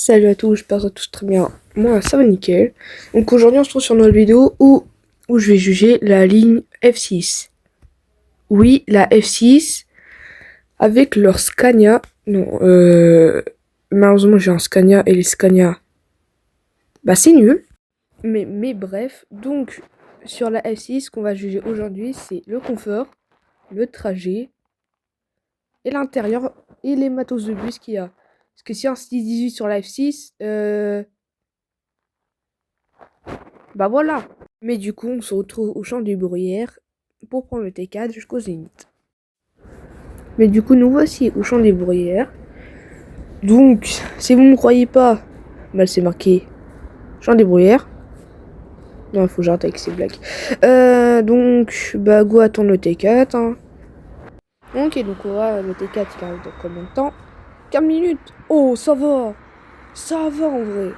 Salut à tous, j'espère que vous allez tous très bien. Moi, ça va nickel. Donc aujourd'hui, on se retrouve sur notre vidéo où je vais juger la ligne F6. Oui, la F6 avec leur Scania. Non, malheureusement, j'ai un Scania et les Scania, bah c'est nul. Mais bref, donc sur la F6 qu'on va juger aujourd'hui, c'est le confort, le trajet et l'intérieur et les matos de bus qu'il y a. Parce que si un 618 sur la F6, bah voilà. Mais du coup, on se retrouve au champ du Bruyère pour prendre le T4 jusqu'au Zénith. Mais du coup, nous voici au champ des Bruyères. Donc, si vous ne me croyez pas, bah c'est marqué champ des Bruyères. Non, il faut que j'arrête avec ces blagues. Donc, bah go attendre le T4. Hein. Ok, donc on va le T4 il arrive dans combien de temps? 15 minutes. Oh, ça va. Ça va en vrai.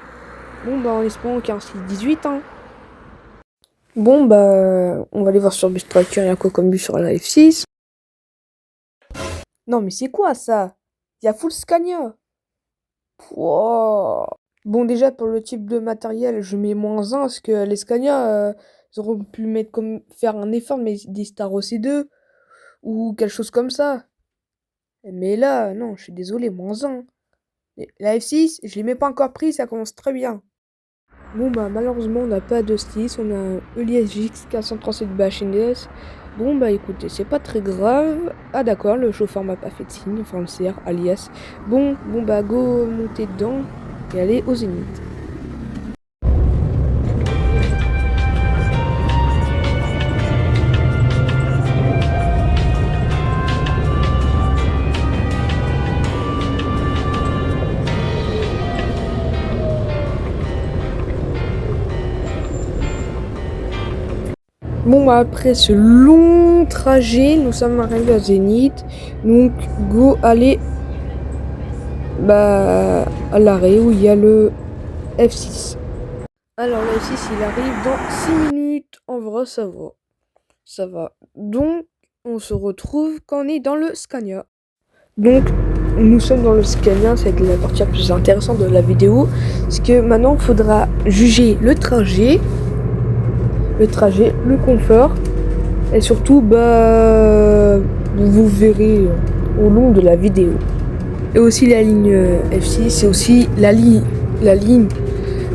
Bon, bah en espérant qu'il y a un 618. Hein. Bon, bah, on va aller voir sur Bus Tracker, il y a quoi comme bus sur la F6. Non, mais c'est quoi ça? Il y a full Scania. Wow. Bon, déjà, pour le type de matériel, je mets -1 parce que les Scania, ils auraient pu mettre comme faire un effort, mais des Staro C2 ou quelque chose comme ça. Mais là, non, je suis désolé, -1. La F6, je l'ai même pas encore pris, ça commence très bien. Bon bah malheureusement on n'a pas de Stis, on a un Elias GX437 BHNDS. Bon bah écoutez, c'est pas très grave. Ah d'accord, le chauffeur m'a pas fait de signe, enfin le CR alias. Bon bah go monter dedans et aller au Zénith. Bon bah après ce long trajet, nous sommes arrivés à Zénith. Donc go aller bah à l'arrêt où il y a le F6. Alors le F6 il arrive dans 6 minutes. En vrai ça va. Ça va. Donc on se retrouve quand on est dans le Scania. Donc nous sommes dans le Scania, c'est la partie la plus intéressante de la vidéo. Parce que maintenant il faudra juger le trajet, le confort. Et surtout, bah, vous verrez au long de la vidéo. Et aussi la ligne F6, c'est aussi la ligne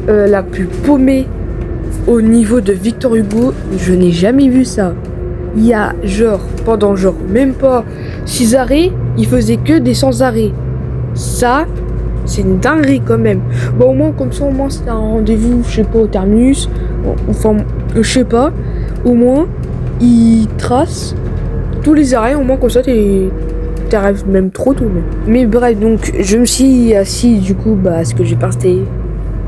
la plus paumée au niveau de Victor Hugo. Je n'ai jamais vu ça. Il y a pendant même pas 6 arrêts, il faisait que des sans arrêts. Ça, c'est une dinguerie quand même. Bon, au moins, comme ça, c'est un rendez-vous, je sais pas, au terminus. Enfin, je sais pas. Au moins, il trace tous les arrêts, au moins comme ça t'arrives même trop tôt même. Mais bref, donc je me suis assis du coup parce que j'ai pas resté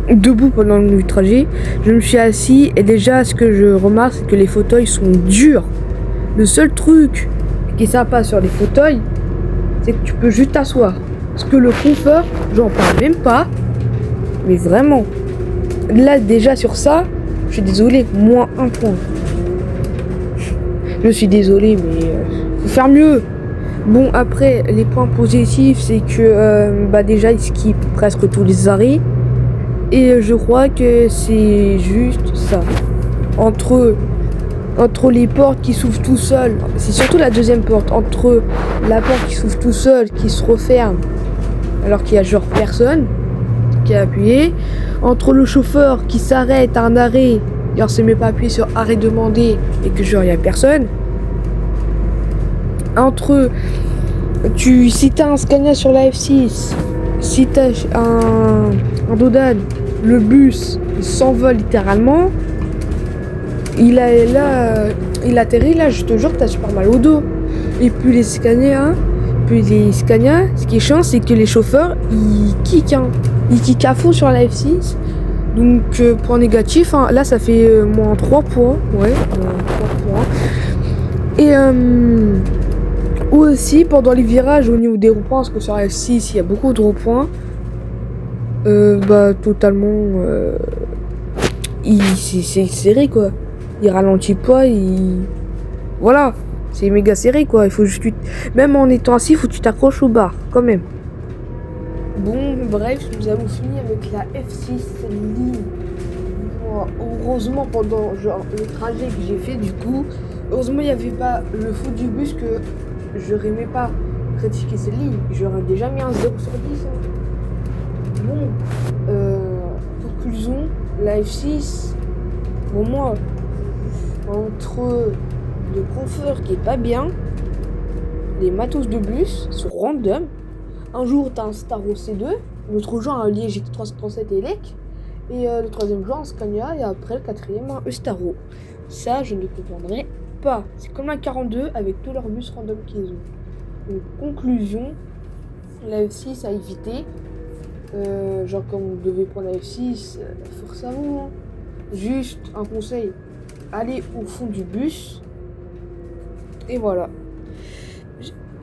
debout pendant le trajet. Je me suis assis et déjà ce que je remarque c'est que les fauteuils sont durs. Le seul truc qui est sympa sur les fauteuils c'est que tu peux juste t'asseoir. Parce que le confort, j'en parle même pas. Mais vraiment, là déjà sur ça, je suis désolé, -1 point. Je suis désolé, mais faut faire mieux. Bon, après, les points positifs, c'est que bah déjà, ils skippent presque tous les arrêts. Et je crois que c'est juste ça. Entre les portes qui s'ouvrent tout seul, c'est surtout la deuxième porte. Entre la porte qui s'ouvre tout seul, qui se referme, alors qu'il y a personne qui a appuyé. Entre le chauffeur qui s'arrête à un arrêt. Alors c'est même pas appuyé sur arrêt demandé et que il y a personne. Si t'as un Scania sur la F6, si t'as un Dodan, le bus il s'envole littéralement. Il atterrit là, je te jure, t'as super mal au dos. Et puis les Scania, ce qui est chiant, c'est que les chauffeurs ils kickent, hein. Ils kickent à fond sur la F6. Donc point négatif, hein, là ça fait -3 points. Ouais, -3 points. Et aussi pendant les virages au niveau des ronds-points, parce que sur la F6 il y a beaucoup de ronds-points. Bah totalement c'est serré quoi. Il ralentit pas, voilà, c'est méga serré quoi. Il faut juste même en étant assis, faut que tu t'accroches aux barres quand même. Bon, bref, nous avons fini avec la F6 ligne. Bon, heureusement, pendant genre, le trajet que j'ai fait, du coup, heureusement, il n'y avait pas le fou du bus que j'aurais aimé pas critiquer cette ligne. J'aurais déjà mis un 0 sur 10. Hein. Bon, conclusion, la F6, pour moi, entre le confort qui est pas bien, les matos de bus sont random. Un jour, t'as un Staro C2, l'autre jour, un Liège X337 Elec, et le troisième jour, un Scania, et après, le quatrième, un Eustaro. Ça, je ne comprendrai pas. C'est comme un 42 avec tous leurs bus random qu'ils ont. Donc, conclusion, la F6 à éviter. Genre, comme vous devez prendre la F6, force à vous. Hein. Juste un conseil, allez au fond du bus. Et voilà.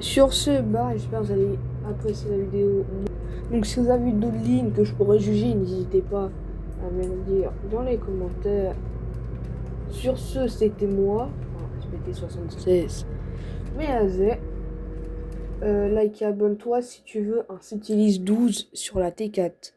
Sur ce, j'espère que vous allez apprécier la vidéo. Donc si vous avez d'autres lignes que je pourrais juger, n'hésitez pas à me le dire dans les commentaires. Sur ce, c'était moi, SPT76, mais Azé. Like et abonne-toi si tu veux un Citylis 12 sur la T4.